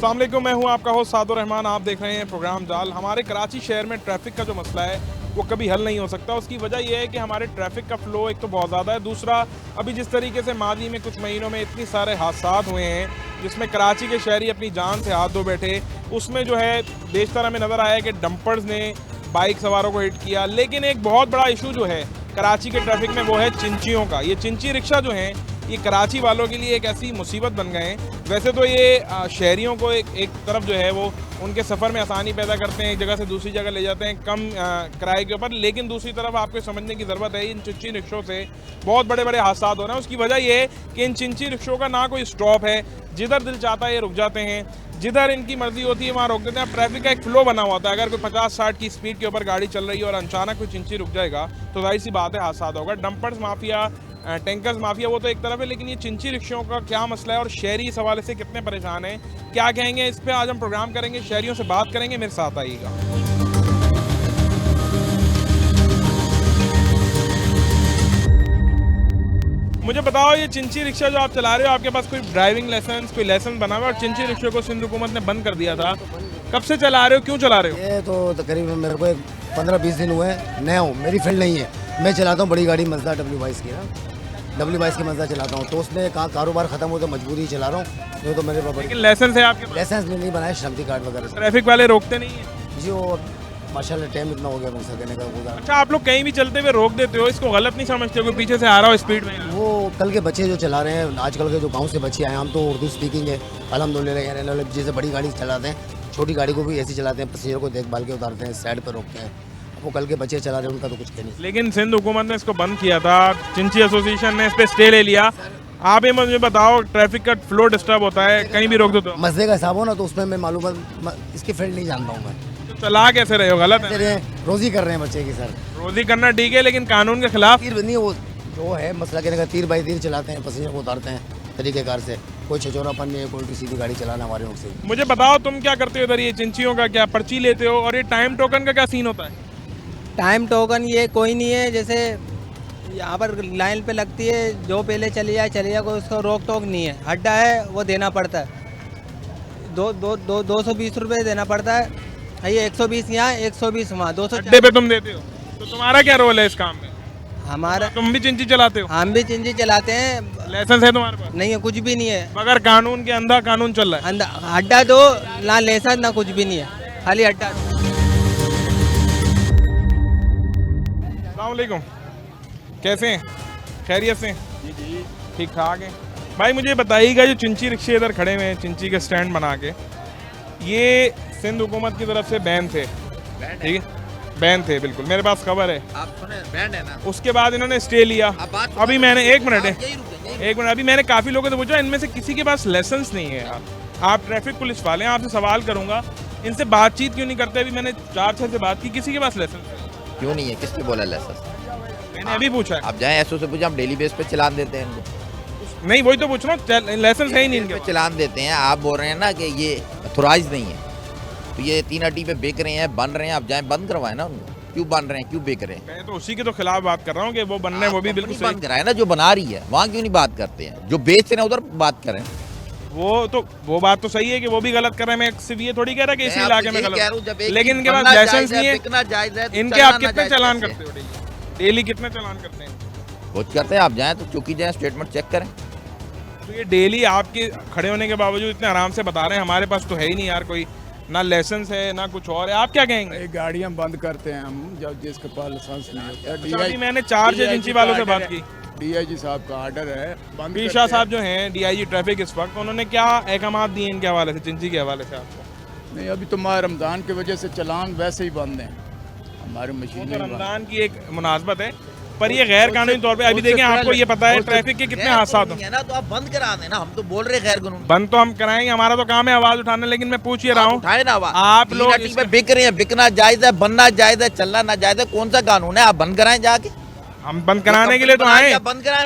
अस्सलाम वालेकुम, मैं हूं आपका होस्ट सादुर रहमान। आप देख रहे हैं प्रोग्राम जाल। हमारे कराची शहर में ट्रैफिक का जो मसला है वो कभी हल नहीं हो सकता। उसकी वजह यह है कि हमारे ट्रैफिक का फ़्लो एक तो बहुत ज़्यादा है, दूसरा अभी जिस तरीके से माजी में कुछ महीनों में इतनी सारे हादसात हुए हैं जिसमें कराची के शहरी अपनी जान से हाथ धो बैठे, उसमें जो है बेशतर हमें नज़र आया कि डंपर्स ने बाइक सवारों को हिट किया। लेकिन एक बहुत बड़ा इशू जो है कराची के ट्रैफिक में वो है चिंचियों का। ये चिंची रिक्शा जो हैं ये कराची वालों के लिए एक ऐसी मुसीबत बन गए हैं। वैसे तो ये शहरियों को एक तरफ जो है वो उनके सफ़र में आसानी पैदा करते हैं, एक जगह से दूसरी जगह ले जाते हैं कम किराए के ऊपर, लेकिन दूसरी तरफ आपको समझने की ज़रूरत है इन चिंची रिक्शों से बहुत बड़े बड़े हादसा हो रहे हैं। उसकी वजह ये है कि इन चिंची रिक्शों का ना कोई स्टॉप है, जिधर दिल चाहता है ये रुक जाते हैं, जिधर इनकी मर्जी होती है वहाँ रोक देते हैं। ट्रैफिक का एक फ्लो बना हुआ था, अगर कोई 50-60 की स्पीड के ऊपर गाड़ी चल रही है और अचानक कोई चिंची रुक जाएगा तो जाहिर सी बात है हादसा होगा। डंपर्स माफिया, टैंकर्स माफिया वो तो एक तरफ है, लेकिन ये चिंची रिक्शों का क्या मसला है और शहरी इस हवाले से कितने परेशान हैं, क्या कहेंगे, इस पे आज हम प्रोग्राम करेंगे, शहरियों से बात करेंगे। मेरे साथ आइएगा। मुझे बताओ, ये चिंची रिक्शा जो आप चला रहे हो, आपके पास कोई ड्राइविंग लाइसेंस, कोई लाइसेंस बना हुआ है? और चिंची रिक्शे को सिंध हुकूमत ने बंद कर दिया था, कब से चला रहे हो, क्यों चला रहे हो? ये तो तकरीबन मेरे को 15-20 दिन हुए हैं, नया हूँ, मेरी फील्ड नहीं है। मैं चलाता हूँ बड़ी गाड़ी मजदा W22 की ना, W22 की मजदा चलाता हूँ, तो उसमें कहाँ कारोबार खत्म हो तो मजबूरी चला रहा हूँ, नहीं तो मेरे पास। लेकिन लाइसेंस है आपके पास? लाइसेंस में नहीं बनाया, श्रमती कार्ड वगैरह। ट्रैफिक वाले रोकते नहीं है जी, वो माशाल्लाह टाइम इतना हो गया मुझसे कहने का गुजारा। अच्छा, आप लोग कहीं भी चलते हुए रोक देते हो, इसको गलत नहीं समझते हो कि पीछे से आ रहा हो स्पीड में? वो कल के बच्चे जो चला रहे हैं, आजकल के जो गाँव से बच्चे आए, हम तो उर्दू स्पीकिंग है अल्हम्दुलिल्लाह, जैसे बड़ी गाड़ी चलाते हैं, छोटी गाड़ी को भी ऐसी चलाते हैं, पैसेंजर को देखभाल के उतारते हैं, साइड पर रोकते हैं। वो कल के बच्चे चला रहे हैं, उनका तो कुछ कह नहीं। लेकिन सिंध हुकूमत ने इसको बंद किया था, चिंची एसोसिएशन ने इस पे स्टे ले लिया। आप ये मुझे बताओ, ट्रैफिक का फ्लो डिस्टर्ब होता है, कहीं भी रोक दो तो मसले का हिसाब हो ना, तो उसमें मैं मालूम इसकी फील्ड नहीं जानता हूँ मैं। तो चला कैसे रहे हो? गलत है, रोजी कर रहे हैं बच्चे की सर। रोजी करना ठीक है, लेकिन कानून के खिलाफ तीर नहीं, वो जो है मसला कहने का, तीर बाई तीर चलाते हैं, पैसेंजर को उतारते हैं तरीकेकार से, कोई छचोरापन नहीं है, कोई उल्टी सीधी गाड़ी चलाना हमारे लोग से। मुझे बताओ, तुम क्या करते हो इधर? ये चिंचियों का क्या पर्ची लेते हो, और ये टाइम टोकन का क्या सीन होता है? टाइम टोकन ये कोई नहीं है, जैसे यहाँ पर लाइन पे लगती है, जो पहले चली जाए कोई उसको रोक टोक नहीं है। अड्डा है वो देना पड़ता है, 220 रुपये देना पड़ता है। ये 120 यहाँ 120 वहाँ, 200 अड्डे पे तुम देते हो, तो तुम्हारा क्या रोल है इस काम में? हमारा, तुम भी चिंची चलाते हो? हम भी चिंची चलाते हैं। लाइसेंस है तुम्हारे पास? नहीं है, कुछ भी नहीं है, मगर कानून के अंदर कानून चल रहा है। अड्डा तो ना लाइसेंस ना कुछ भी नहीं है, खाली अड्डा। अस्सलामुअलैकुम, कैसे हैं? खैरियत से? जी ठीक ठाक है। भाई मुझे बताइएगा, जो चिंची रिक्शे इधर खड़े हुए हैं, चिंची के स्टैंड बना के, ये सिंध हुकूमत की तरफ से बैन थे, ठीक है? बैन थे बिल्कुल, मेरे पास खबर है। आप सुने, बैंड है ना। उसके बाद इन्होंने स्टे लिया। अभी मैंने एक मिनट, अभी मैंने काफ़ी लोगों से पूछा, इनमें से किसी के पास लाइसेंस नहीं है। आप ट्रैफिक पुलिस वाले हैं, आपसे सवाल करूंगा, इनसे बातचीत क्यों नहीं करते? अभी मैंने 4-6 से बात की, किसी के पास लाइसेंस क्यों नहीं है? किसने बोला लाइसेंस? मैंने अभी पूछा है। आप जाएं एसओ से पूछें, हम डेली बेस पे चलान देते हैं इनको। नहीं, वही तो पूछ रहा हूँ, लाइसेंस है ही नहीं इनके पास। चलान देते हैं, आप बोल रहे हैं ना कि ये अथोराइज नहीं है, तो ये 3 अड्डी पे बेच रहे हैं, बन रहे हैं, आप जाएं बंद करवाएं ना उनको। क्यों बन रहे हैं, क्यों बेच रहे हैं? मैं तो उसी के तो खिलाफ बात कर रहा हूँ कि वो बनने, वो भी बिल्कुल बंद कराए ना, जो बना रही है वहाँ क्यों नहीं बात करते हैं? जो बेच रहे हैं उधर बात करें। वो बात तो सही है कि वो भी गलत कर रहे हैं, मैं सिर्फ ये थोड़ी कह रहा कि इसी इलाके में गलत, लेकिन इनके पास लाइसेंस नहीं है। इनके आप कितने चालान करते हो डेली? कितने चालान करते हैं? कुछ करते हैं, आप जाएं तो चौकी जाएं, स्टेटमेंट चेक करें। तो ये डेली आपके खड़े होने के बावजूद इतने आराम से बता रहे हैं, हमारे पास तो है ही नहीं यार, कोई ना लाइसेंस है ना कुछ और है, आप क्या कहेंगे? गाड़ियां बंद करते हैं हम, जब जिसके पास लाइसेंस नहीं होता। अभी मैंने 4 एजेंसी वालों से बात की, DIG साहब का ऑर्डर है बंद। पीशा साहब जो हैं DIG ट्रैफिक इस वक्त, उन्होंने क्या अहकाम दिए इनके हवाले से, चिंची के हवाले से आपको? नहीं, अभी तो रमज़ान की वजह से चलान वैसे ही बंद है, हमारी मशीन तो रमजान की एक मुनासबत है, पर ये गैर कानूनी तौर पे, अभी देखें आपको ये पता है ट्रैफिक के कितने हादसा है ना, तो आप बंद करा देना। हम तो बोल रहे गैर कानूनी, बंद तो हम कराएंगे, हमारा तो काम है आवाज उठाना, लेकिन मैं पूछ ही रहा हूँ, उठाए ना आवाज। आप लोग बिक रहे हैं, बिकना जायज है, बनना जायज है, चलना ना जायज है, कौन सा कानून है? आप बंद कराएं जाके। हम बंद कराने के लिए तो आए,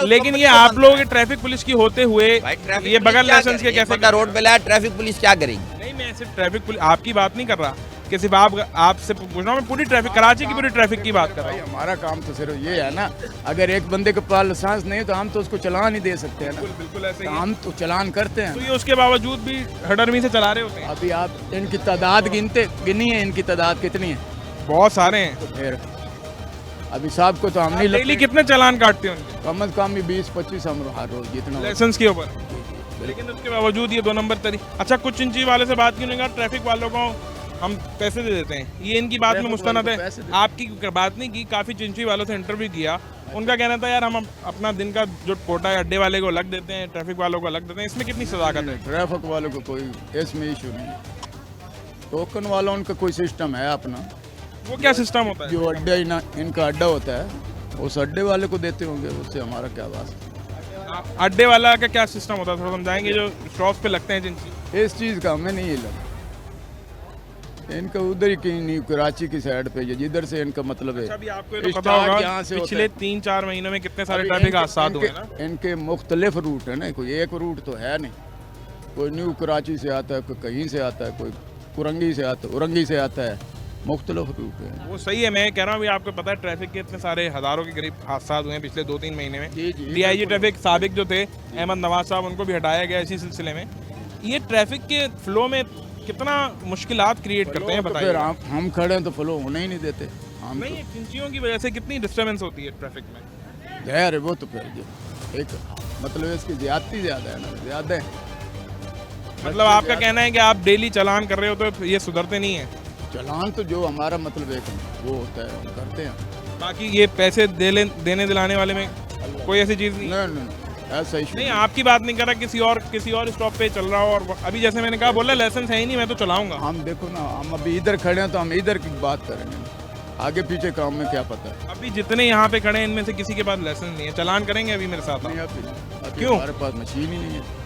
लेकिन ये आप लोग ट्रैफिक पुलिस की होते हुए ये बगैर लाइसेंस के कैसे रोड पे लाया? ट्रैफिक पुलिस क्या करेगी? नहीं, मैं सिर्फ ट्रैफिक पुलिस आपकी बात नहीं कर रहा, कि सिर्फ आपसे पूछ रहा हूँ, मैं पूरी ट्रैफिक, कराची की पूरी ट्रैफिक की बात कर रहा भाई हूँ। हमारा काम तो सिर्फ ये है ना, अगर एक बंदे के पास लाइसेंस नहीं है तो हम तो उसको चलान ही दे सकते हैं ना। बिल्कुल ऐसे तो ही है। हम तो चलान करते तो हैं। ये उसके बावजूद भी हडरमी से चला रहे होते हैं। अभी आप इनकी तादाद गिनी है, इनकी तादाद कितनी है? बहुत सारे हैं। तो फिर अभी साहब को तो हम नहीं डेली लगते, कितने चालान काटते हैं उनके कम से कम भी 20-25 हम हर रोज जितना होता है। लाइसेंस के ऊपर? लेकिन उसके बावजूद ये 2 नंबर तरी। अच्छा, कुछ इंची वाले से बात की, उन्होंने कहा ट्रैफिक वालों को हम पैसे दे देते हैं, ये इनकी बात में ट्रैफिक मुस्तनद वालों है। को पैसे दे- आपकी बात नहीं की, काफ़ी चिंची वालों से इंटरव्यू किया, उनका कहना था यार हम अपना दिन का जो कोटा है अड्डे वाले को अलग देते हैं, ट्रैफिक वालों को अलग देते हैं, इसमें कितनी सदाकत है? ट्रैफिक वालों को कोई इसमें इशू नहीं है। टोकन वाला उनका कोई सिस्टम है अपना, वो क्या सिस्टम होता है? जो अड्डा इनका अड्डा होता है उस अड्डे वाले को देते होंगे, उससे हमारा क्या बात अड्डे वाला का क्या सिस्टम होता है, थोड़ा समझाएंगे? जो स्टॉप पे लगते हैं चिंची, है। इस चीज़ का हमें नहीं लगा, इनका उधर ही कहीं नहीं, कराची की साइड पे जिधर से इनका मतलब है। अभी आपको ये तो पता स्टार्ट होगा यहाँ से होता पिछले है। 3-4 महीनों में कितने सारे अभी ट्रैफिक इनके- हादसा हुए हैं ना। इनके मुख्तलिफ रूट है ना, कोई एक रूट तो है नहीं। कोई न्यू कराची से आता है, कोई कहीं से आता है, कोई कुरंगी से आता है, उरंगी से आता है, मुख्तलिफ रूट है। वो सही है, मैं कह रहा हूँ, अभी आपको पता है ट्रैफिक के इतने सारे हजारों के करीब हादसा हुए हैं पिछले 2-3 महीने में। जी, जी, डीआईजी बिल्कुल। ट्रैफिक साबिक जो थे अहमद नवाज साहब, उनको भी हटाया गया इसी सिलसिले में। ये ट्रैफिक के फ्लो में कितना मुश्किलात क्रिएट करते हैं तो बताइए? फिर हम खड़े हैं तो फ्लो होने ही नहीं देते हम नहीं, चिंचियों की वजह से कितनी डिस्टर्बेंस होती है ट्रैफिक में। तो खैर है वो तो फिर एक मतलब इसकी ज्यादती ज़्यादा है ना, ज़्यादा है। मतलब आपका कहना है कि आप डेली चालान कर रहे हो तो ये सुधरते नहीं है? चलान तो जो हमारा मतलब एक वो होता है हम करते हैं। बाकी ये पैसे देने दिलाने वाले में कोई ऐसी चीज़ नहीं? नहीं ऐसा इशू नहीं, आपकी बात नहीं कर रहा, किसी और स्टॉप पे चल रहा हो, और अभी जैसे मैंने कहा बोला लाइसेंस है ही नहीं, मैं तो चलाऊंगा। हम देखो ना, हम अभी इधर खड़े हैं तो हम इधर की बात करेंगे, आगे पीछे काम में क्या पता है। अभी जितने यहाँ पे खड़े हैं इनमें से किसी के पास लाइसेंस नहीं है, चालान करेंगे अभी मेरे साथ? नहीं अभी क्यों? हमारे पास मशीन ही नहीं है।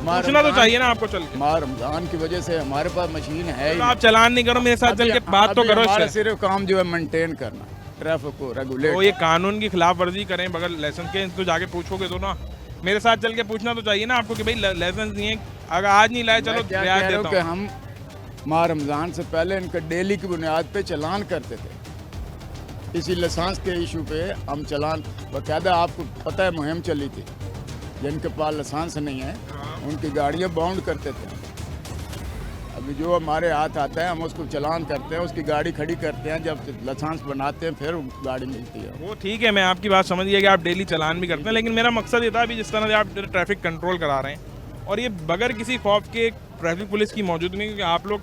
पूछना तो चाहिए ना आपको चल के। माह रमजान की वजह से हमारे पास मशीन है ही तो आप चालान नहीं करो, मेरे साथ चल के बात तो अभी करो हमारा इससे। सिर्फ काम जो है मेंटेन करना, ट्रैफिक को रेगुलेट। तो ये कानून की खिलाफ वर्जी करें बगैर लाइसेंस के, इनको जाके पूछोगे तो ना, मेरे साथ चल के पूछना तो चाहिए ना आपको कि भाई लाइसेंस नहीं है, अगर आज नहीं लाए चलो क्या ब्याज कह रहे हो देता कि हूँ। हम माह रमजान से पहले इनका डेली की बुनियाद पे चालान करते थे। इसी लाइसेंस के इशू पे हम चालान बाकायदा, आपको पता है मुहिम चली थी, जिनके पास लाइसेंस नहीं है उनकी गाड़ियाँ बाउंड करते थे। अभी जो हमारे हाथ आता है हम उसको चालान करते हैं, उसकी गाड़ी खड़ी करते हैं, जब लाइसेंस बनाते हैं फिर गाड़ी मिलती है। वो ठीक है, मैं आपकी बात समझ गया कि आप डेली चालान भी करते हैं, लेकिन मेरा मकसद ये था अभी जिस तरह से आप ट्रैफिक कंट्रोल करा रहे हैं और ये बगैर किसी खौफ के ट्रैफिक पुलिस की मौजूदगी में, क्योंकि आप लोग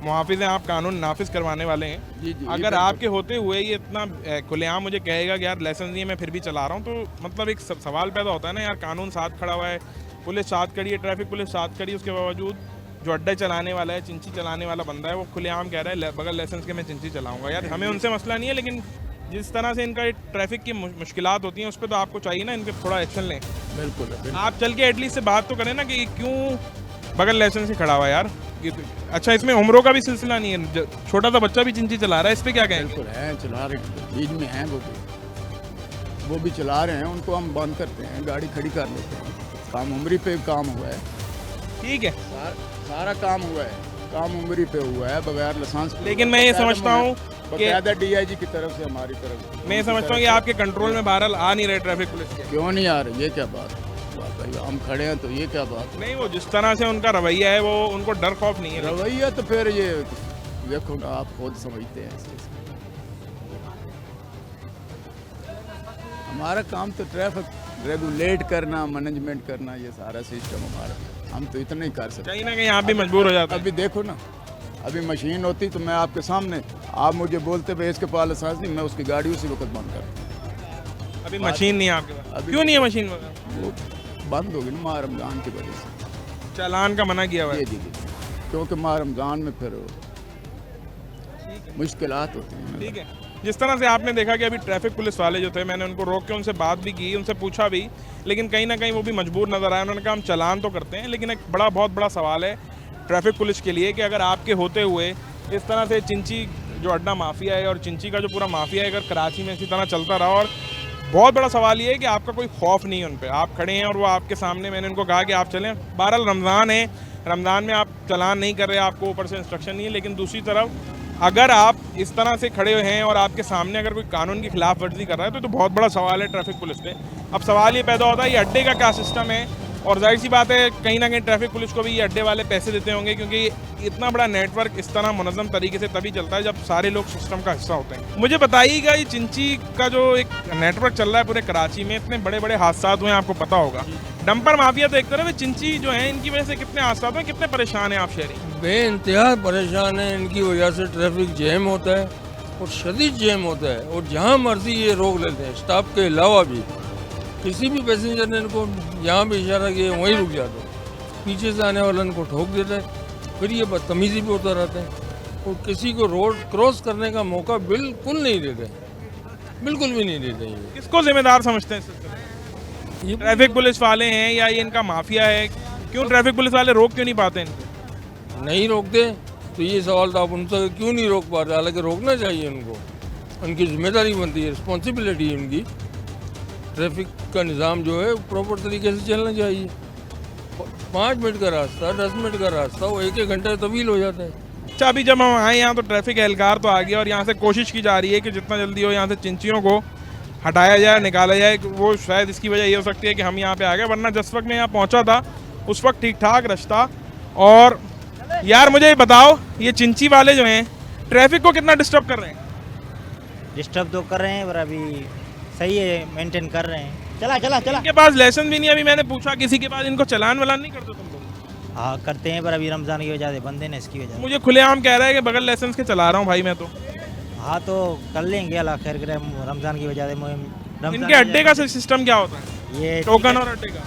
मुहाफिज हैं, आप कानून नाफिज करवाने वाले हैं। जी, जी, अगर आपके होते हुए ये इतना खुलेआम मुझे कहेगा कि यार लाइसेंस नहीं है मैं फिर भी चला रहा हूँ, तो मतलब एक सवाल पैदा होता है ना यार, कानून साथ खड़ा हुआ है, पुलिस साथ खड़ी है, ट्रैफिक पुलिस साथ खड़ी है, उसके बावजूद जो अड्डा चलाने वाला है, चिंची चलाने वाला बंदा है, वो खुलेआम कह रहा है बगैर लाइसेंस के मैं चिंची चलाऊंगा। यार हमें उनसे मसला नहीं है, लेकिन जिस तरह से इनका ट्रैफिक की मुश्किलात होती हैं उस पर तो आपको चाहिए ना इनके थोड़ा एक्शन लें। बिल्कुल आप चल के एटलीस्ट से बात तो करें ना कि ये क्यों बगैर लाइसेंस से खड़ा हुआ है यार। अच्छा, इसमें उम्रों का भी सिलसिला नहीं है, छोटा सा बच्चा भी चिंची चला रहा है, इस पर क्या कहेंगे? बिल्कुल है, चला रहे हैं, बीच में हैं वो भी चला रहे हैं, उनको हम बंद करते हैं, गाड़ी खड़ी कर लेते हैं। काम उम्री पे काम हुआ है, ठीक है, सारा काम हुआ है, काम उम्री पे हुआ है बगैर लाइसेंस। लेकिन मैं ये समझता हूँ बकायदा DIG की तरफ से, हमारी तरफ से। मैं ये समझता हूँ कि आपके कंट्रोल में बहरहाल आ नहीं रहे ट्रैफिक पुलिस के। क्यों नहीं आ रही, ये क्या बात भाई, हम खड़े हैं तो ये क्या बात नहीं, वो जिस तरह से उनका रवैया है वो उनको डर खौफ नहीं है। रवैया तो फिर ये देखो ना, आप खुद समझते हैं इस चीज़ को। हमारा काम तो ट्रैफिक रेगुलेट करना, मैनेजमेंट करना, ये सारा सिस्टम हमारा, हम तो इतना ही कर सकते। कहीं ना कहीं आप भी मजबूर हो जाते हैं। अभी देखो ना, अभी मशीन होती तो मैं आपके सामने, आप मुझे बोलते भाई इसके पास लाइसेंस नहीं, मैं उसकी गाड़ी उसी वक्त बंद कर। अभी मशीन नहीं है आपके पास? अभी- क्यों नहीं है मशीन? वो बंद होगी ना माह रमजान की वजह से। चालान का मना किया हुआ है। जी, क्योंकि माह रमजान में फिर मुश्किलात होती हैं। ठीक है, जिस तरह से आपने देखा कि अभी ट्रैफिक पुलिस वाले जो थे, मैंने उनको रोक के उनसे बात भी की, उनसे पूछा भी, लेकिन कहीं ना कहीं वो भी मजबूर नजर आए। उन्होंने कहा हम चालान तो करते हैं, लेकिन एक बहुत बड़ा सवाल है ट्रैफिक पुलिस के लिए कि अगर आपके होते हुए इस तरह से चिंची जो अड्डा माफिया है और चिंची का जो पूरा माफिया है अगर कराची में इसी तरह चलता रहा, और बहुत बड़ा सवाल ये है कि आपका कोई खौफ नहीं है उन पर, आप खड़े हैं और वो आपके सामने, मैंने उनको कहा कि आप चलें, बहरहाल रमज़ान है, रमज़ान में आप चालान नहीं कर रहे, आपको ऊपर से इंस्ट्रक्शन नहीं है। लेकिन दूसरी तरफ अगर आप इस तरह से खड़े हुए हैं और आपके सामने अगर कोई कानून की खिलाफ वर्जी कर रहा है तो बहुत बड़ा सवाल है ट्रैफिक पुलिस पे। अब सवाल ये पैदा होता है ये अड्डे का क्या सिस्टम है, और जाहिर सी बात है कहीं ना कहीं ट्रैफिक पुलिस को भी ये अड्डे वाले पैसे देते होंगे, क्योंकि इतना बड़ा नेटवर्क इस तरह मुनज़्ज़म तरीके से तभी चलता है जब सारे लोग सिस्टम का हिस्सा होते हैं। मुझे बताइएगा ये चिंची का जो एक नेटवर्क चल रहा है पूरे कराची में, इतने बड़े बड़े हादसा हुए हैं, आपको पता होगा। डंपर माफिया तो एक तरफ है, चिंची जो है इनकी वजह से कितने हादसा हुए, कितने परेशान हैं आप शहरी? बेइंतहा परेशान है। इनकी वजह से ट्रैफिक जैम होता है और शदीद जैम होता है, और जहाँ मर्जी ये रोक लेते हैं। स्टॉप के अलावा भी किसी भी पैसेंजर ने इनको यहाँ भी इशारा किया वहीं रुक जाते हैं, पीछे से आने वाला इनको ठोक देता है, फिर ये बदतमीजी पे उतर आते हैं और किसी को रोड क्रॉस करने का मौका बिल्कुल नहीं देते, बिल्कुल भी नहीं देते। ये किसको जिम्मेदार समझते हैं इस सिलसिले में? ये ट्रैफिक पुलिस वाले हैं या ये इनका माफिया है? क्यों ट्रैफिक पुलिस वाले रोक क्यों नहीं पाते इनको? नहीं रोकते तो ये सवाल तो आप उनसे क्यों नहीं रोक पाते, हालांकि रोकना चाहिए उनको, उनकी जिम्मेदारी बनती है, रिस्पॉन्सिबिलिटी है उनकी। ट्रैफिक का निज़ाम जो है प्रॉपर तरीके से चलना चाहिए। 5 मिनट का रास्ता 10 मिनट का रास्ता वो 1-1 घंटा तवील हो जाता है। अच्छा, अभी जब हम आए यहाँ तो ट्रैफिक एहलकार तो आ गया और यहाँ से कोशिश की जा रही है कि जितना जल्दी हो यहाँ से चिंचियों को हटाया जाए, निकाला जाए। वो शायद इसकी वजह ये हो सकती है कि हम यहाँ पे आ गए, वरना जिस वक्त मैं यहाँ पहुँचा था उस वक्त ठीक ठाक रास्ता। और यार मुझे ये बताओ, ये चिंची वाले जो हैं ट्रैफिक को कितना डिस्टर्ब कर रहे हैं? डिस्टर्ब तो कर रहे हैं पर अभी सही है, मेंटेन कर रहे हैं। चला चला चला। इनके पास लाइसेंस भी नहीं है। अभी मैंने पूछा किसी के पास, इनको चलान वलान नहीं करते तुम लोग? हाँ करते हैं पर अभी रमज़ान की वजह से बंद है ना, इसकी वजह से। मुझे खुलेआम कह रहा है कि बगैर लाइसेंस के चला रहा हूँ भाई मैं तो। हाँ तो कर लेंगे, अल्लाह खैर करे। रमज़ान की वजह से रमज़ान इनके अड्डे का सिस्टम क्या होता है? ये टोकन और अड्डे का?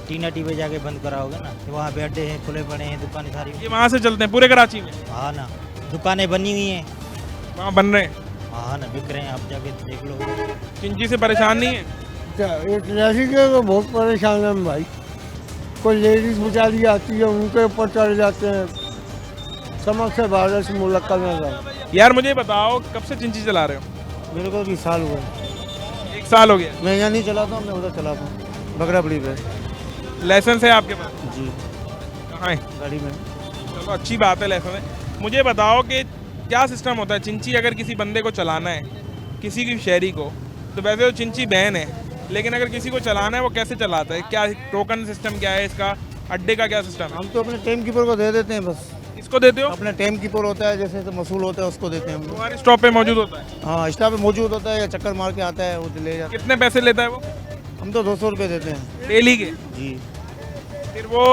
टीना टी पे जाके बंद कराओगे ना, वहाँ पे अड्डे हैं, खुले पड़े हैं, दुकानें सारी। ये वहाँ से चलते हैं पूरे कराची में? हाँ ना, दुकानें बनी हुई हैं, वहाँ बन रहे हैं। हाँ ना, बिक रहे हैं, आप जाके देख लो। चिंची से परेशान नहीं है? ये ट्रैफिक है तो बहुत परेशान है भाई। कोई लेडीज बेचारी आती है उनके ऊपर चढ़ जाते हैं, समझ से बाहर से मुलाकात में जाओ। यार मुझे बताओ कब से चिंची चला रहे हो? मेरे को 20 साल हुए। 1 साल हो गया। मैं यहाँ नहीं चलाता हूँ, मैं उधर चलाता हूँ बगराबड़ी पे। लाइसेंस है आपके पास? जी कहाँ है? गाड़ी में। चलो अच्छी बात है, लाइसेंस है। मुझे बताओ कि क्या सिस्टम होता है चिंची अगर किसी बंदे को चलाना है, किसी की शहरी को, तो वैसे तो चिंची बैन है, लेकिन अगर किसी को चलाना है वो कैसे चलाता है? क्या टोकन सिस्टम क्या है इसका? अड्डे का क्या सिस्टम है? हम तो अपने टाइम कीपर को दे देते हैं बस। इसको देते हो? अपने टाइम कीपर होता है जैसे तो मसूल होता है उसको देते हैं हम लोग। तुम्हारे स्टॉप पे मौजूद होता है? हाँ स्टाफ पे मौजूद होता है या चक्कर मार के आता है वो ले जाता कितने पैसे लेता है वो? है। हम तो 200 रुपये देते हैं डेली के? जी। फिर वो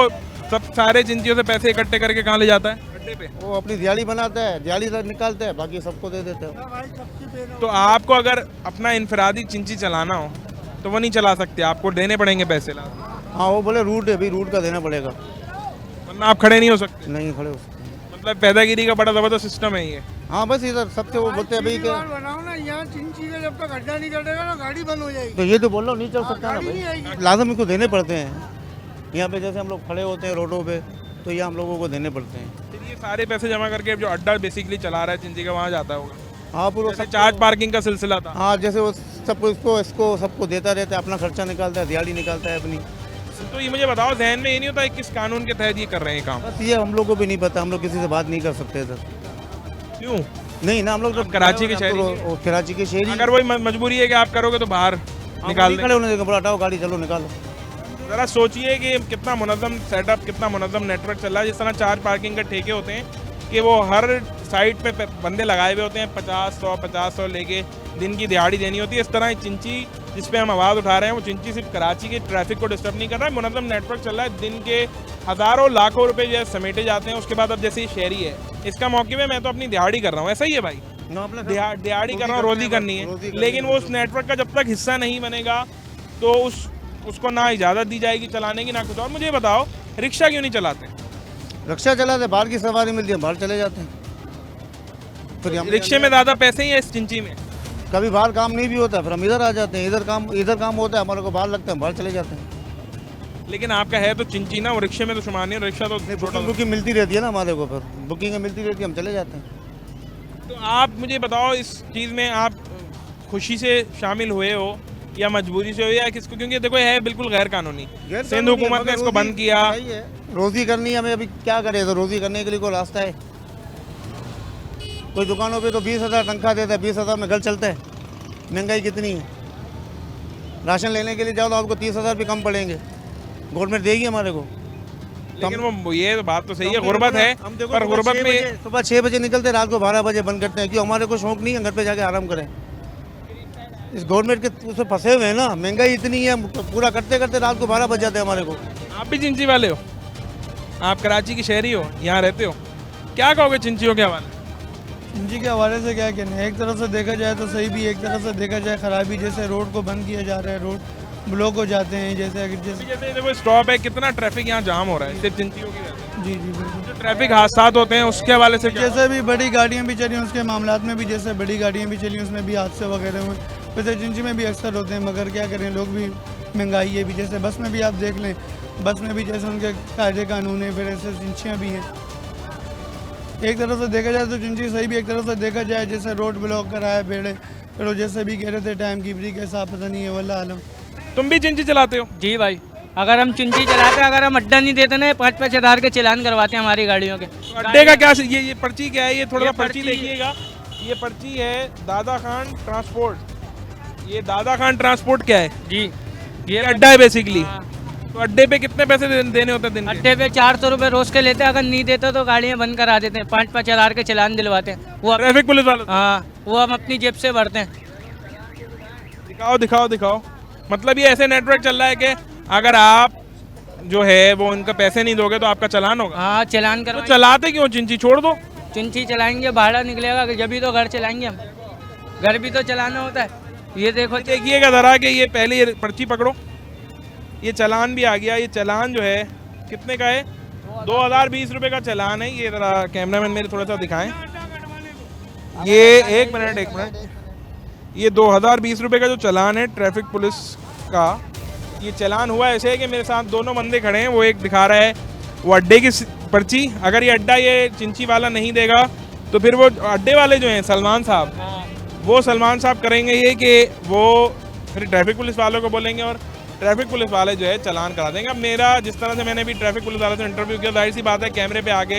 सब सारे चिंचियों से पैसे इकट्ठे करके कहाँ ले जाता है? अड्डे पे? वो अपनी दिहाड़ी बनाता है, दिहाड़ी निकालता है, बाकी सबको दे देते हैं। तो आपको अगर अपना इनफरादी चिंची चलाना हो तो वो नहीं चला सकते, आपको देने पड़ेंगे पैसे ला, हाँ वो बोले रूट है भाई, रूट का देना पड़ेगा, वरना आप खड़े नहीं हो सकते। नहीं खड़े हो सकते। मतलब पैदागिरी का बड़ा ज़बरदस्त सिस्टम है ये। हाँ बस इधर सबसे वो बोलते हैं भाई कि बनाओ ना, यहाँ चिंची का जब तक अड्डा नहीं कटेगा ना गाड़ी बंद हो जाएगी। तो ये तो बोल रहा हूँ नहीं चल सकता ना गाड़ी नहीं भाई, आएगी। लाजम इनको देने पड़ते हैं। यहाँ पे जैसे हम लोग खड़े होते हैं रोडों पे तो ये हम लोगों को देने पड़ते हैं। फिर ये सारे पैसे जमा करके जो अड्डा बेसिकली चला रहा है चिंची का वहाँ जाता होगा? हाँ पूरा जैसे सब चार्ज पार्किंग का सिलसिला था। हाँ जैसे वो सब इसको सबको देता रहता है, अपना खर्चा निकालता है, दिहाड़ी निकालता है अपनी। तो ये मुझे बताओ जहन में ये नहीं होता किस कानून के तहत ये कर रहे हैं काम? बस ये हम लोग को भी नहीं पता, हम लोग किसी से बात नहीं कर सकते इधर। क्यों? नहीं ना हम लोग आप कराची के शहरी नहीं? वो कराची के शहरी। अगर वही मजबूरी है कि आप करोगे तो बाहर निकाल खड़े होने देंगे, बोला हटाओ गाड़ी चलो निकालो। ज़रा सोचिए कि कितना मुनज़्ज़म सेटअप, कितना मुनज़्ज़म नेटवर्क चल रहा है। जिस तरह चार्ज पार्किंग के ठेके होते हैं कि वो हर साइड पे बंदे लगाए हुए होते हैं, 50-100 लेके दिन की दिहाड़ी देनी होती है। इस तरह चिंची जिस पे हम आवाज़ उठा रहे हैं वो चिंची सिर्फ कराची के ट्रैफिक को डिस्टर्ब नहीं कर रहा है, मुनज़्ज़म नेटवर्क चल रहा है। दिन के हज़ारों लाखों रुपए जो है समेटे जाते हैं। उसके बाद अब जैसे ये शहरी है, इसका मौके में मैं तो अपनी दिहाड़ी कर रहा हूँ, ऐसा ही है भाई, दिहाड़ी कर रहा हूँ, रोज़ी करनी है। लेकिन वो उस नेटवर्क का जब तक हिस्सा नहीं बनेगा तो उसको ना इजाज़त दी जाएगी चलाने की, ना कुछ और। मुझे बताओ रिक्शा क्यों नहीं चलाते? रिक्शा चलाते, बाहर की सवारी मिलती है बाहर चले जाते हैं। फिर हम रिक्शे में ज़्यादा पैसे ही है इस चिंची में? कभी बाहर काम नहीं भी होता फिर हम इधर आ जाते हैं, इधर काम होता है हमारे को, बाहर लगता है बाहर चले जाते हैं। लेकिन आपका है तो चिंची ना, वो रिक्शे में तो शुमार नहीं है, रिक्शा तो छोटा। बुकिंग मिलती रहती है ना हमारे को, फिर बुकिंग मिलती रहती है, हम चले जाते हैं। तो आप मुझे बताओ इस चीज़ में आप खुशी से शामिल हुए हो या मजबूरी से हुई या किसको, क्योंकि देखो ये है बिल्कुल गैर कानूनी। सिंध हुकूमत ने इसको बंद किया। रोजी करनी है, हमें अभी क्या करें, तो रोजी करने के लिए कोई रास्ता है? कोई दुकानों पे तो 20,000 तनख्वाह देता है, 20,000 में घर चलता है। महंगाई कितनी है, राशन लेने के लिए जाओ तो आपको 30,000 भी कम पड़ेंगे, गवर्नमेंट देगी हमारे को। लेकिन वो ये बात तो सही है, गुर्बत है, पर गुर्बत में सुबह 6 बजे निकलते, रात को 12 बजे बंद करते हैं। क्यों? हमारे को शौक नहीं है घर पे जाके आराम करें। इस गवर्नमेंट के उससे फंसे हुए हैं ना, महंगाई इतनी है, पूरा करते करते रात को 12 बज जाते हैं हमारे को। आप भी चिंची वाले हो, आप कराची की शहरी हो, यहाँ रहते हो, क्या कहोगे चिंचियों के हवाले? चिंची के हवाले से क्या कहना है, एक तरफ से देखा जाए तो सही भी, एक तरफ से देखा जाए खराबी। जैसे रोड को बंद किया जा रहा है, रोड ब्लॉक हो जाते हैं। जैसे देखो स्टॉप है, कितना ट्रैफिक यहाँ जाम हो रहा है सिर्फ चिंचियों की वजह से। जी बिल्कुल। जो ट्रैफिक हादसा होते हैं उसके हवाले से जैसे भी बड़ी गाड़ियाँ भी चली उसके मामला में भी, जैसे बड़ी गाड़ियाँ भी चली उसमें भी हादसे वगैरह हुए। वैसे चिंची में भी अक्सर होते हैं, मगर क्या करें, लोग भी महंगाई है भी। जैसे बस में भी आप देख लें, बस में भी जैसे उनके कायदे कानून है, फिर ऐसे चिंचियाँ भी हैं। एक तरफ से देखा जाए तो चिंची सही भी, एक तरफ से देखा जाए जैसे रोड ब्लॉक कराया बेड़े, फिर वो जैसे भी कह रहे थे टाइम कीपरी के साथ, पता नहीं है वल्लाह आलम। तुम भी चिंची चलाते हो? जी भाई, अगर हम चिंची चलाते हैं, अगर हम अड्डा नहीं देते ना, 5-5 हज़ार के चालान करवाते हैं हमारी गाड़ियों के। तो अड्डे का क्या, ये पर्ची क्या है? ये थोड़ा सा पर्ची देखिएगा, ये पर्ची है दादा खान ट्रांसपोर्ट। ये दादा खान ट्रांसपोर्ट क्या है? जी, ये अड्डा है बेसिकली। तो अड्डे पे कितने पैसे देने होते हैं दिन के? अड्डे पे 400 रुपये रोज के लेते हैं, अगर नहीं देते तो गाड़ियाँ बंद करा देते हैं, 5-5 हज़ार के चालान दिलवाते हैं। वो ट्रैफिक पुलिस वाले? हाँ, वो हम अपनी जेब से भरते हैं। दिखाओ दिखाओ दिखाओ। मतलब ये ऐसे नेटवर्क चल रहा है कि अगर आप जो है वो उनका पैसे नहीं दोगे तो आपका चालान होगा? हाँ, चालान तो करवा। चलाते क्यों? चिंची छोड़ दो। चिंची चलाएंगे, भाड़ा निकलेगा, जब भी तो घर चलाएंगे हम, घर भी तो चलाना होता है। ये देखो, देखिएगा ज़रा कि ये पहले ये पर्ची पकड़ो, ये चालान भी आ गया। ये चालान जो है कितने का है? 2020 रुपये का चालान है। ये ज़रा कैमरामैन मेरे थोड़ा सा दिखाएं। ये एक मिनट, ये 2020 रुपये का जो चालान है ट्रैफिक पुलिस का, ये चालान हुआ ऐसे है कि मेरे साथ दोनों बंदे खड़े हैं, वो एक दिखा रहा है वो अड्डे की पर्ची। अगर ये अड्डा ये चिंची वाला नहीं देगा तो फिर वो अड्डे वाले जो हैं सलमान साहब, वो सलमान साहब करेंगे ये कि वो फिर ट्रैफिक पुलिस वालों को बोलेंगे और ट्रैफिक पुलिस वाले जो है चालान करा देंगे। अब मेरा जिस तरह से मैंने भी ट्रैफिक पुलिस वाले से इंटरव्यू किया, जाहिर सी बात है कैमरे पे आके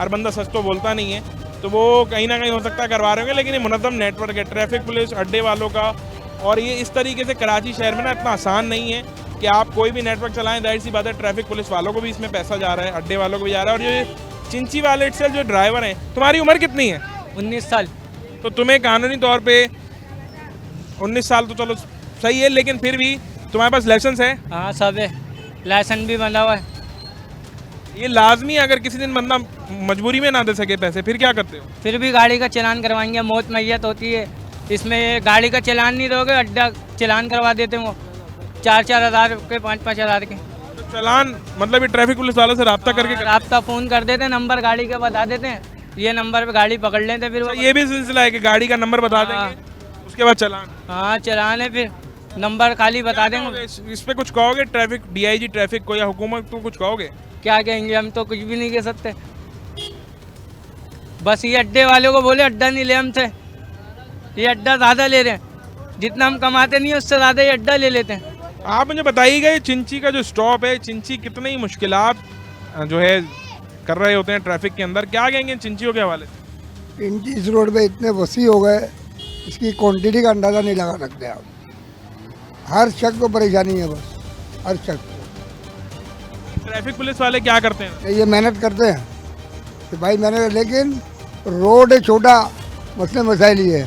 हर बंदा सच तो बोलता नहीं है, तो वो कहीं ना कहीं हो सकता है करवा रहे होंगे। लेकिन ये मुनज़्ज़म नेटवर्क है ट्रैफिक पुलिस अड्डे वालों का, और ये इस तरीके से कराची शहर में ना इतना आसान नहीं है कि आप कोई भी नेटवर्क चलाएं। जाहिर सी बात है ट्रैफिक पुलिस वालों को भी इसमें पैसा जा रहा है, अड्डे वालों को भी जा रहा है। और जो चिंची वाले इटसेल्फ जो ड्राइवर हैं, तुम्हारी उम्र कितनी है? 19 साल। तो तुम्हें कानूनी तौर पे 19 साल तो चलो सही है, लेकिन फिर भी तुम्हारे पास लाइसेंस है? हाँ, सब है, लाइसेंस भी बना हुआ है। ये लाजमी, अगर किसी दिन बंदा मजबूरी में ना दे सके पैसे, फिर क्या करते हो? फिर भी गाड़ी का चालान करवाएंगे, मौत मैयत होती है इसमें। गाड़ी का चालान नहीं दोगे, अड्डा चालान करवा देते हैं वो 4-4 हज़ार के, 5-5 हज़ार के। तो चालान मतलब ये ट्रैफिक पुलिस वालों से रब्ता करके राब्ता फ़ोन कर देते हैं, नंबर गाड़ी का बता देते हैं, ये नंबर पे गाड़ी पकड़ लेते हैं। फिर वो ये भी सिलसिला है कि गाड़ी का नंबर बता देंगे, उसके बाद चालान? हाँ, चालान है, फिर नंबर खाली बता देंगे। इस पे कुछ कहोगे ट्रैफिक DIG ट्रैफिक को या हुकूमत को कुछ कहोगे? क्या कहेंगे, हम तो कुछ भी नहीं कह सकते। बस ये अड्डे वालों को बोले अड्डा नहीं ले हमसे, ये अड्डा ज़्यादा ले रहे हैं, जितना हम कमाते नहीं है उससे ज़्यादा ये अड्डा ले लेते हैं। आप मुझे बताइएगा ये चिंची का जो स्टॉप है, चिंची कितनी मुश्किलात जो है कर रहे होते हैं ट्रैफिक के अंदर, क्या कहेंगे चिंचियों के हवाले से? चिंची इस रोड पे इतने वसी हो गए, इसकी क्वांटिटी का अंदाज़ा नहीं लगा सकते आप। हर शख्स को परेशानी है, बस हर शख्स। ट्रैफिक पुलिस वाले क्या करते हैं? ये मेहनत करते हैं कि भाई मेहनत, लेकिन रोड है छोटा, मसले मसाइल ही है,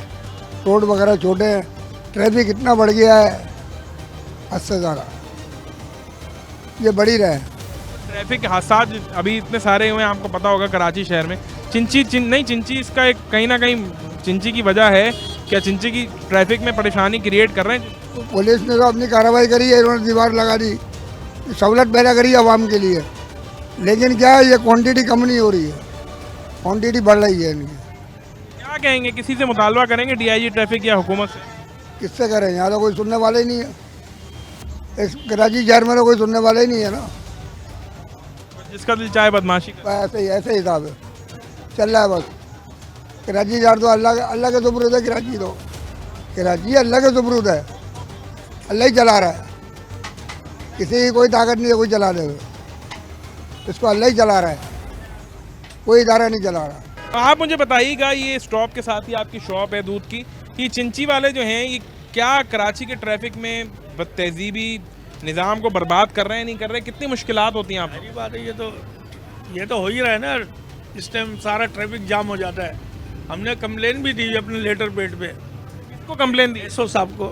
रोड वगैरह छोटे हैं, ट्रैफिक इतना बढ़ गया है हद से ज़्यादा, ये बढ़ ही रहा है। ट्रैफिक हादसा अभी इतने सारे हुए हैं, आपको पता होगा कराची शहर में। चिंची इसका एक कहीं ना कहीं चिंची की वजह है क्या? चिंची की ट्रैफिक में परेशानी क्रिएट कर रहे हैं? तो पुलिस ने तो अपनी कार्रवाई करी है, इन्होंने दीवार लगा दी, सहूलत पैदा करी है आवाम के लिए, लेकिन क्या है ये क्वांटिटी कम नहीं हो रही है, क्वांटिटी बढ़ रही है इनकी। क्या कहेंगे, किसी से मुतालबा करेंगे DIG ट्रैफिक या हुकूमत से? किससे करें, यहाँ तो कोई सुनने वाला ही नहीं है, इस कराची शहर में तो कोई सुनने वाला ही नहीं है ना। जिसका दिल चाहे बदमाशी करे। ऐसे हिसाब है चल रहा है बस। कराची शहर तो अल्लाह के सुपुर्द है, कराची अल्लाह के सुपुर्द है, अल्लाह ही चला रहा है, किसी की कोई ताकत नहीं है कोई चलाने में, इसको अल्लाह ही चला रहा है, कोई इदारा नहीं चला रहा। आप मुझे बताइएगा, ये स्टॉप के साथ ही आपकी शॉप है दूध की, कि चिंची वाले जो हैं ये क्या कराची के ट्रैफिक में तहजीबी निज़ाम को बर्बाद कर रहे हैं, नहीं कर रहे, कितनी मुश्किलात होती हैं आप? पहली बात है, ये तो हो ही रहा है ना, इस टाइम सारा ट्रैफिक जाम हो जाता है। हमने कंप्लेन भी दी अपने लेटर पेड पे। किसको कंप्लेन दी? एसओ साहब को।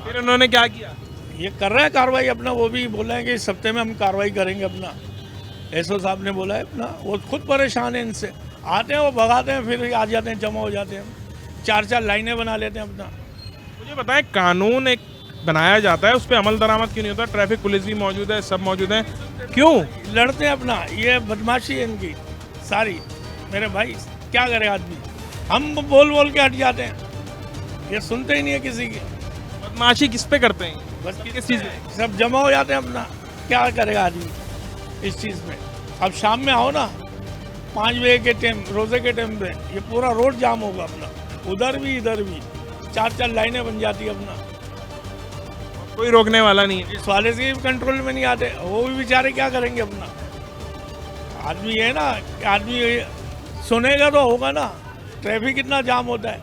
फिर उन्होंने क्या किया? ये कर रहा है कार्रवाई अपना, वो भी बोला है कि इस हफ्ते में हम कार्रवाई करेंगे अपना। एसओ साहब ने बोला है अपना, वो खुद परेशान है इनसे, आते हैं वो भगाते हैं, फिर आ जाते हैं, जमा हो जाते हैं, 4-4 लाइनें बना लेते हैं अपना। मुझे बताएं, कानून एक बनाया जाता है, उस पर अमल दरामद क्यों नहीं होता? ट्रैफिक पुलिस भी मौजूद है, सब मौजूद है, क्यों लड़ते हैं अपना? ये बदमाशी है इनकी सारी। मेरे भाई क्या करे आदमी, हम बोल बोल के हट जाते हैं, ये सुनते ही नहीं है किसी की। बदमाशी किस पे करते हैं? बस किस चीज़ में? सब जमा हो जाते हैं अपना, क्या करेगा आदमी इस चीज़ में। अब शाम में आओ ना 5 बजे के टाइम, रोज़े के टाइम पे ये पूरा रोड जाम होगा अपना, उधर भी इधर भी 4-4 लाइनें बन जाती है अपना। कोई रोकने वाला नहीं है। इस वाले से भी कंट्रोल में नहीं आते, वो भी बेचारे क्या करेंगे अपना। आदमी है ना, आदमी सुनेगा तो होगा ना। ट्रैफिक इतना जाम होता है,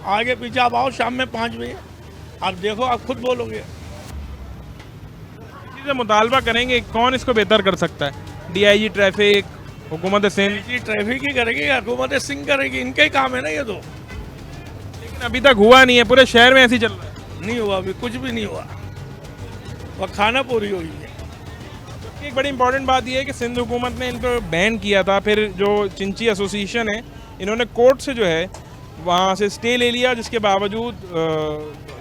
आगे पीछे आप आओ शाम में 5 बजे, आप देखो, आप खुद बोलोगे। इसी से मुतालबा करेंगे, कौन इसको बेहतर कर सकता है? DIG ट्रैफिक, हुकूमत सिंध? जी ट्रैफिक ही करेगी, हुकूमत सिंह करेगी, इनका ही काम है ना ये तो। लेकिन अभी तक हुआ नहीं है, पूरे शहर में ऐसे ही चल रहा है। नहीं हुआ, अभी कुछ भी नहीं हुआ, वह खाना पूरी हुई है। एक बड़ी इंपॉर्टेंट बात यह है कि सिंध हुकूमत ने इनको बैन किया था, फिर जो चिंची एसोसिएशन है इन्होंने कोर्ट से जो है वहाँ से स्टे ले लिया, जिसके बावजूद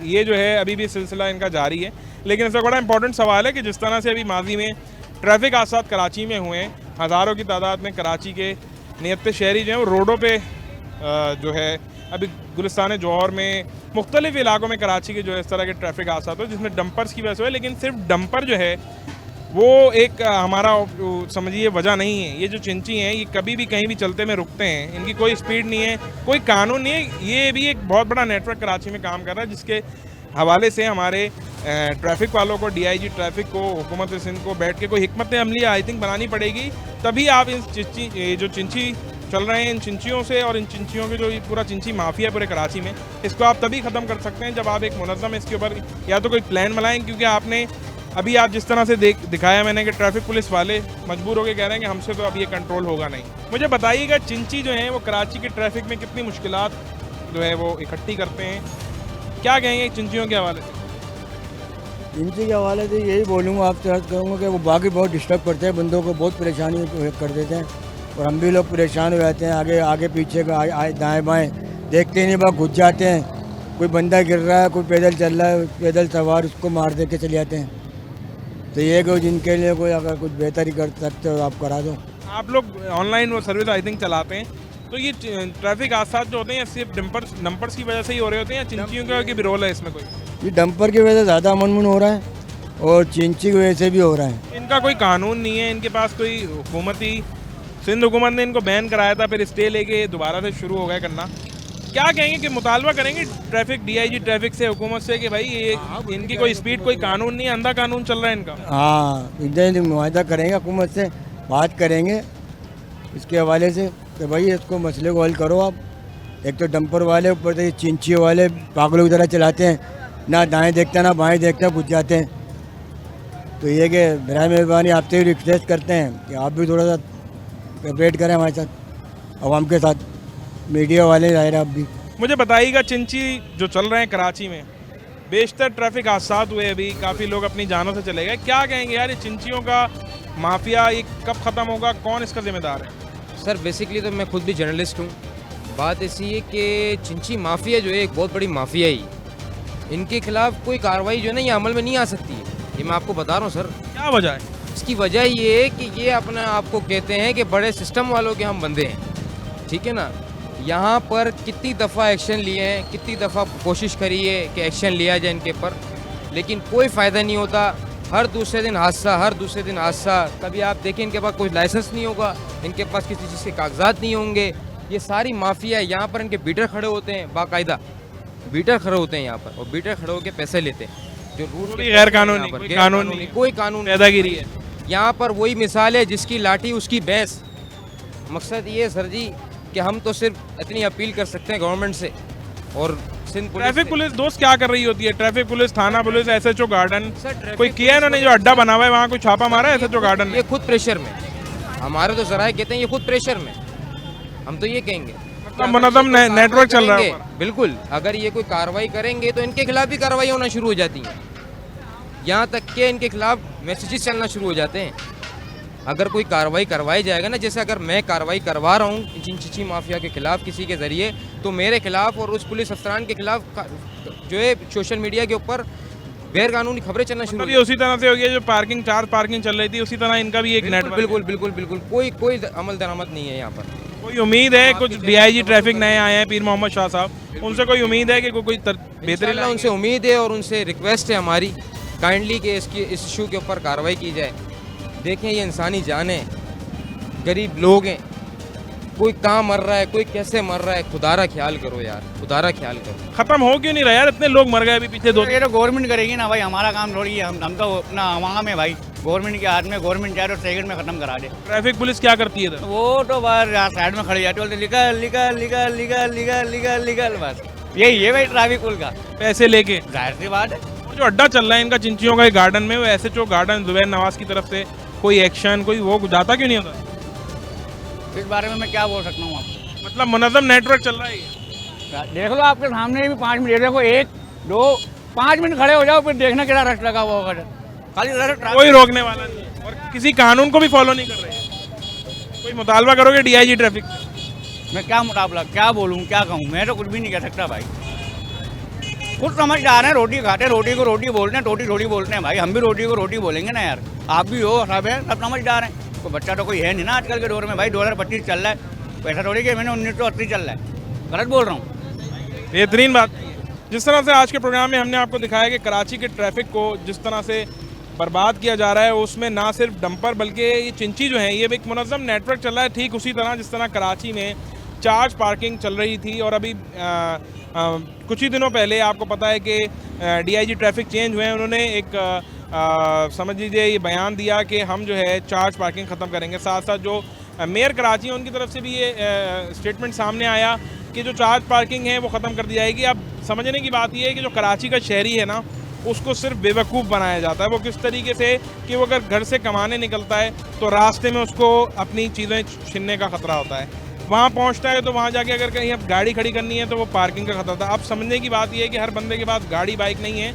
ये जो है अभी भी सिलसिला इनका जारी है। लेकिन इसका बड़ा इंपॉर्टेंट सवाल है कि जिस तरह से अभी माजी में ट्रैफिक हादसा कराची में हुए हैं, हज़ारों की तादाद में कराची के नियत शहरी जो हैं वो रोडों पे जो है अभी गुलिस्तान जौहर में मुख्तलिफ इलाकों में कराची के जो है इस तरह के ट्रैफिक हादसा हो, जिसमें डंपर्स की वजह से हुए। लेकिन सिर्फ डंपर जो है वो एक हमारा समझिए वजह नहीं है। ये जो चिंची हैं ये कभी भी कहीं भी चलते में रुकते हैं, इनकी कोई स्पीड नहीं है, कोई कानून नहीं है। ये भी एक बहुत बड़ा नेटवर्क कराची में काम कर रहा है, जिसके हवाले से हमारे ट्रैफिक वालों को, DIG ट्रैफिक को, हुकूमत सिंध को बैठ के कोई हिकमत अमली आई थिंक बनानी पड़ेगी, तभी आप इन जो चिंची चल रहे हैं, इन चिंचियों से और इन चिंचियों के जो ये पूरा चिंची माफिया है पूरे कराची में, इसको आप तभी ख़त्म कर सकते हैं जब आप एक मुनज़्ज़म इसके ऊपर या तो कोई प्लान बनाएं। क्योंकि आपने अभी आप जिस तरह से दिखाया मैंने कि ट्रैफिक पुलिस वाले मजबूर होकर कह रहे हैं कि हमसे तो अब ये कंट्रोल होगा नहीं। मुझे बताइएगा, चिंची जो है वो कराची के ट्रैफिक में कितनी मुश्किलात जो है वो इकट्ठी करते हैं, क्या कहेंगे चिंचियों के हवाले से? चिंची के हवाले से यही बोलूँगा, आपसे अर्ज करूँगा कि वो बाकी बहुत डिस्टर्ब करते हैं, बंदों को बहुत परेशानी कर देते हैं और हम भी लोग परेशान हो जाते हैं। आगे आगे पीछे का दाएँ बाएँ देखते नहीं, बात घुस जाते हैं। कोई बंदा गिर रहा है, कोई पैदल चल रहा है, पैदल सवार उसको मार दे के चले जाते हैं। तो ये को जिनके लिए कोई अगर कुछ बेहतर ही कर सकते हो आप करा दो। आप लोग ऑनलाइन वो सर्विस आई थिंक चलाते हैं, तो ये ट्रैफिक हादसा जो होते हैं सिर्फ डंपर्स की वजह से ही हो रहे होते हैं या चिंचियों का भी रोल है इसमें कोई? ये डंपर की वजह से ज़्यादा अमन हो रहा है और चिंची की वजह से भी हो रहा है। इनका कोई कानून नहीं है, इनके पास कोई हुकूमती, सिंध हुकूमत ने इनको बैन कराया था, फिर स्टे लेके दोबारा से शुरू हो गया करना। क्या कहेंगे कि मुतालबा करेंगे ट्रैफिक, DIG ट्रैफिक से, हुकूमत से कि भाई ये इनकी कोई स्पीड, कोई कानून नहीं है, अंधा कानून चल रहा है इनका? हाँ, इधर मुआहदा करेंगे, हुकूमत से बात करेंगे इसके हवाले से कि भाई इसको मसले को हल करो आप। एक तो डंपर वाले, ऊपर से चिंची वाले पागलों की तरह चलाते हैं, ना दाएं देखते हैं ना बाएं देखते हैं, घुस जाते हैं। तो ये कि बराए मेहरबानी आपसे भी रिक्वेस्ट करते हैं कि आप भी थोड़ा सा कोऑपरेट करें हमारे साथ, आवाम के साथ, मीडिया वाले ज़ाहिर आप भी। मुझे बताइएगा, चिंची जो चल रहे हैं कराची में, बेशतर ट्रैफिक हादसा हुए, अभी काफ़ी लोग अपनी जानों से चले गए, क्या कहेंगे यार ये चिंचियों का माफिया ये कब ख़त्म होगा, कौन इसका जिम्मेदार है? सर बेसिकली तो मैं खुद भी जर्नलिस्ट हूँ। बात ऐसी है कि चिंची माफिया जो है एक बहुत बड़ी माफिया ही, इनके खिलाफ कोई कार्रवाई जो है ना ये अमल में नहीं आ सकती है। ये मैं आपको बता रहा हूँ सर। क्या वजह है? इसकी वजह ये है कि ये अपना आपको कहते हैं कि बड़े सिस्टम वालों के हम बंदे हैं, ठीक है ना। यहाँ पर कितनी दफ़ा एक्शन लिए हैं, कितनी दफ़ा कोशिश करी है कि एक्शन लिया जाए इनके पर, लेकिन कोई फ़ायदा नहीं होता। हर दूसरे दिन हादसा, हर दूसरे दिन हादसा। कभी आप देखें इनके पास कोई लाइसेंस नहीं होगा, इनके पास किसी चीज़ के कागजात नहीं होंगे। ये सारी माफिया है। यहाँ पर इनके बीटर खड़े होते हैं, बाकायदा बीटर खड़े होते हैं यहाँ पर, और बीटर खड़े होकर पैसे लेते हैं। जो रूल कोई गैर कानूनी, कोई कानून नहीं, कोई कानून पैदागिरी है। यहाँ पर वही मिसाल है, जिसकी लाठी उसकी भैंस। मकसद ये है सर जी कि हम तो सिर्फ इतनी अपील कर सकते हैं गवर्नमेंट से और सिंध पुलिस ट्रैफिक से। पुलिस दोस्त क्या कर रही होती है? ट्रैफिक पुलिस, थाना police, SHO garden, sir, traffic कोई किया है इन्होंने? जो अड्डा बना हुआ है वहाँ कोई छापा मारा है एसएचओ गार्डन में? ये खुद प्रेशर में, हमारे तो जराए कहते हैं ये खुद प्रेशर में, हम तो ये कहेंगे मतलब मुनज़्ज़म नेटवर्क चल रहा है ऊपर। बिल्कुल, अगर ये कोई कार्रवाई करेंगे तो इनके खिलाफ भी कार्रवाई होना शुरू हो जाती है। यहाँ तक कि इनके खिलाफ मैसेजेस चलना शुरू हो जाते हैं। अगर कोई कार्रवाई करवाई जाएगा ना, जैसे अगर मैं कार्रवाई करवा रहा हूँ चिंची माफिया के खिलाफ किसी के ज़रिए, तो मेरे खिलाफ और उस पुलिस अफसरान के खिलाफ जो है सोशल मीडिया के ऊपर गैर कानूनी खबरें चलना शुरू हो ये उसी तरह से हो गया जो पार्किंग, चार्ज पार्किंग चल रही थी, उसी तरह इनका भी एक नेटवर्क। बिल्कुल बिल्कुल बिल्कुल, कोई अमल दरामद नहीं है यहाँ पर। कोई उम्मीद है? कुछ डीआईजी ट्रैफिक नए आए हैं, पीर मोहम्मद शाह साहब, उनसे कोई उम्मीद है कि कोई बेहतरी? इंशाल्लाह उनसे उम्मीद है और उनसे रिक्वेस्ट है हमारी, काइंडली कि इस इशू के ऊपर कार्रवाई की जाए। देखें, ये इंसानी जान है, गरीब लोग हैं, कोई कहाँ मर रहा है, कोई कैसे मर रहा है, खुदारा ख्याल करो यार, खुदारा ख्याल करो। खत्म हो क्यों नहीं रहा यार? इतने लोग मर गए अभी पीछे दो। ये तो गवर्नमेंट करेगी ना भाई, हमारा काम थोड़ी है। हम तो अपना वहाँ में भाई, गवर्नमेंट के हाथ में, गवर्नमेंट चाहे तो सेकंड में खत्म करा दे। ट्रैफिक पुलिस क्या करती है इधर? वो तो बाहर साइड में खड़ी जाती है, बोलते निकल निकल निकल निकल निकल निकल निकल, बस यही है भाई ट्रैफिक पुलिस का। पैसे लेके, जाहिर सी बात है। और जो अड्डा चल रहा है इनका चिंचियों का गार्डन में, वो एसएचओ गार्डन जुबैर नवाज की तरफ से कोई एक्शन, कोई वो जाता क्यों नहीं होता? इस बारे में मैं क्या बोल सकता हूँ आपको? मतलब मुनज़्ज़म नेटवर्क चल रहा है ये। देख लो आपके सामने भी 5 मिनट, देखो 1 2 5 मिनट खड़े हो जाओ, फिर देखना कितना रश लगा हुआ होगा। खाली कोई रोकने वाला नहीं है और किसी कानून को भी फॉलो नहीं कर रहे। कोई मुतालबा करोगे डीआईजी ट्रैफिक से? मैं क्या मुकाबला, क्या बोलूँ, क्या कहूँ? मैं तो कुछ भी नहीं कह सकता भाई। कुछ समझदार हैं, रोटी खाते हैं, रोटी को रोटी बोलते हैं, रोटी थोड़ी बोलते हैं भाई। हम भी रोटी को रोटी बोलेंगे ना यार, आप भी हो, सब है, सब समझदार हैं। कोई बच्चा तो कोई है नहीं ना आजकल के दौर में भाई। 2025 चल रहा है, पैसा थोड़ी कि मैंने 1980 चल रहा है। गलत बोल रहा हूँ? बेहतरीन बात। जिस तरह से आज के प्रोग्राम में हमने आपको दिखाया कि कराची के ट्रैफिक को जिस तरह से बर्बाद किया जा रहा है, उसमें ना सिर्फ डंपर बल्कि ये चिंची जो है, ये एक मुनज़्ज़म नेटवर्क चल रहा है। ठीक उसी तरह जिस तरह कराची में चार्ज पार्किंग चल रही थी और अभी कुछ ही दिनों पहले आपको पता है कि डीआईजी ट्रैफिक चेंज हुए हैं, उन्होंने एक समझ लीजिए ये बयान दिया कि हम जो है चार्ज पार्किंग ख़त्म करेंगे। साथ साथ जो मेयर कराची है उनकी तरफ से भी ये स्टेटमेंट सामने आया कि जो चार्ज पार्किंग है वो ख़त्म कर दी जाएगी। अब समझने की बात यह है कि जो कराची का शहरी है ना, उसको सिर्फ बेवकूफ़ बनाया जाता है। वो किस तरीके से कि वो अगर घर से कमाने निकलता है तो रास्ते में उसको अपनी चीज़ें छीनने का ख़तरा होता है। वहाँ पहुँचता है तो वहाँ जाके अगर कहीं अब गाड़ी खड़ी करनी है तो वो पार्किंग का खतरा था। अब समझने की बात यह है कि हर बंदे के पास गाड़ी बाइक नहीं है।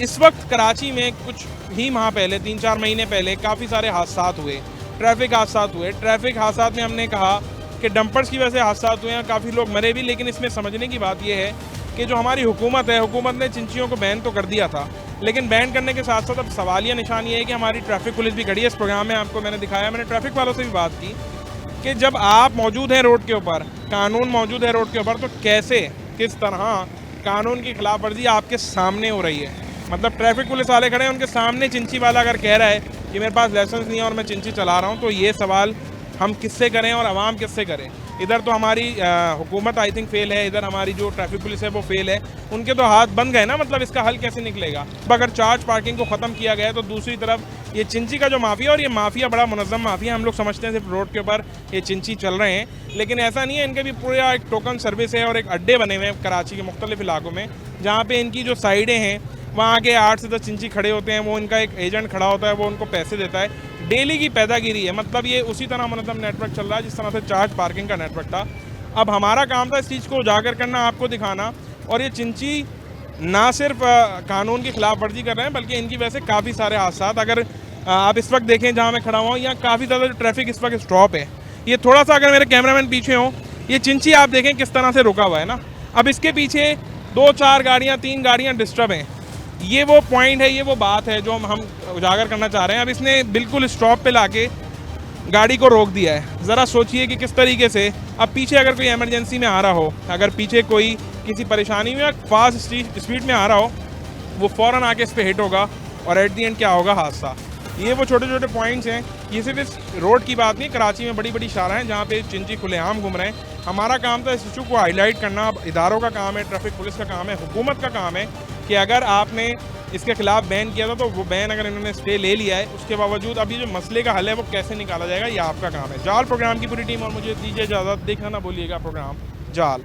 इस वक्त कराची में कुछ ही माह पहले, 3-4 महीने पहले काफ़ी सारे हादसात हुए, ट्रैफिक हादसात हुए। ट्रैफिक हादसात में हमने कहा कि डंपर्स की वजह से हादसात हुए हैं, काफ़ी लोग मरे भी। लेकिन इसमें समझने की बात यह है कि जो हमारी हुकूमत है, हुकूमत ने चिंचियों को बैन तो कर दिया था, लेकिन बैन करने के साथ साथ अब सवालिया निशान ये है कि हमारी ट्रैफिक पुलिस भी खड़ी है। इस प्रोग्राम में आपको मैंने दिखाया, मैंने ट्रैफिक वालों से भी बात की कि जब आप मौजूद हैं रोड के ऊपर, कानून मौजूद है रोड के ऊपर, तो कैसे किस तरह कानून की खिलाफ वर्जी आपके सामने हो रही है। मतलब ट्रैफिक पुलिस वाले खड़े हैं, उनके सामने चिंची वाला अगर कह रहा है कि मेरे पास लाइसेंस नहीं है और मैं चिंची चला रहा हूँ, तो ये सवाल हम किससे करें और आवाम किससे करें? इधर तो हमारी हुकूमत आई थिंक फेल है, इधर हमारी जो ट्रैफिक पुलिस है वो फेल है। उनके तो हाथ बंद गए ना, मतलब इसका हल कैसे निकलेगा? अगर चार्ज पार्किंग को ख़त्म किया गया तो दूसरी तरफ ये चिंची का जो माफिया, और ये माफिया बड़ा मुनज़्ज़म माफिया, हम लोग समझते हैं सिर्फ रोड के ऊपर ये चिंची चल रहे हैं, लेकिन ऐसा नहीं है। इनके भी पूरा एक टोकन सर्विस है और एक अड्डे बने हुए हैं कराची के मुख्तलिफ इलाकों में, जहाँ पर इनकी जो साइडें हैं वहाँ के 8 से 10 चिंची खड़े होते हैं। वो इनका एक एजेंट खड़ा होता है, वो उनको पैसे देता है। डेली की पैदागिरी है। मतलब ये उसी तरह मुनज़्ज़म नेटवर्क चल रहा है जिस तरह से चार्ज पार्किंग का नेटवर्क था। अब हमारा काम था इस चीज़ को उजागर करना, आपको दिखाना। और ये चिंची ना सिर्फ कानून की खिलाफ वर्जी कर रहे हैं, बल्कि इनकी वजह से काफ़ी सारे हादसात, अगर आप इस वक्त देखें जहाँ मैं खड़ा हुआ हूँ, यहाँ काफ़ी ज़्यादा ट्रैफिक इस वक्त स्टॉप है। ये थोड़ा सा अगर मेरे कैमरामैन पीछे हों, ये चिंची आप देखें किस तरह से रुका हुआ है ना। अब इसके पीछे 2-4 गाड़ियाँ, 3 गाड़ियाँ डिस्टर्ब हैं। ये वो पॉइंट है, ये वो बात है जो हम उजागर करना चाह रहे हैं। अब इसने बिल्कुल स्टॉप पे लाके गाड़ी को रोक दिया है। ज़रा सोचिए कि किस तरीके से, अब पीछे अगर कोई इमरजेंसी में आ रहा हो, अगर पीछे कोई किसी परेशानी में फास्ट स्पीड में आ रहा हो, वो फ़ौरन आके इस पर हिट होगा और एट दी एंड क्या होगा? हादसा। ये वो छोटे छोटे पॉइंट्स हैं। ये सिर्फ इस रोड की बात नहीं, कराची में बड़ी बड़ी शारां हैं जहाँ पे चिंची खुलेआम घूम रहे हैं। हमारा काम था इस इशू को हाईलाइट करना। अब इदारों का काम है, ट्रैफिक पुलिस का काम है, हुकूमत का काम है कि अगर आपने इसके खिलाफ बैन किया था तो वो बैन अगर इन्होंने स्टे ले लिया है, उसके बावजूद अभी जो मसले का हल है वो कैसे निकाला जाएगा, ये आपका काम है। जाल प्रोग्राम की पूरी टीम और मुझे दीजिए इजाज़त। देखना ना भूलिएगा प्रोग्राम जाल।